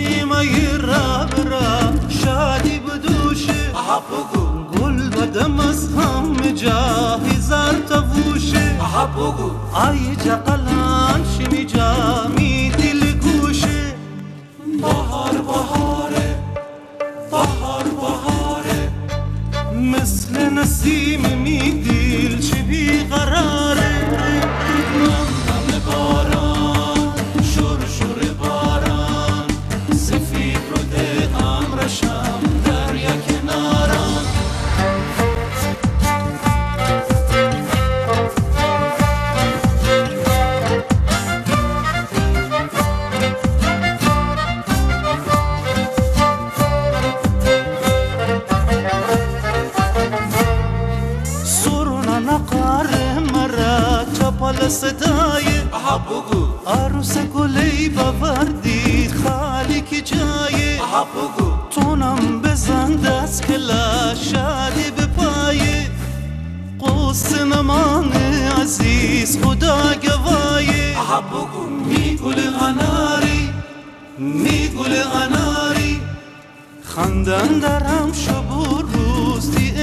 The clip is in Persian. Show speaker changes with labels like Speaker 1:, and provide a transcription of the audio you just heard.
Speaker 1: سیمای را شادی بدوشه گل بدم از هم جا هزار تفوشه آی جا قلان شمی جا می دل گوشه بهار بهاره بهار بهاره مثل نسیم می دل چه بیقراره نم باران شور شور باران سفید رو دقم رشم دریا کناران چپل صدای عروس گلی بوردی خالی کی جای تونم بزن دست کلا شادی به پای قوس نمان عزیز خدا گوای می گل اناری می گل اناری خندن درم شب و روز دی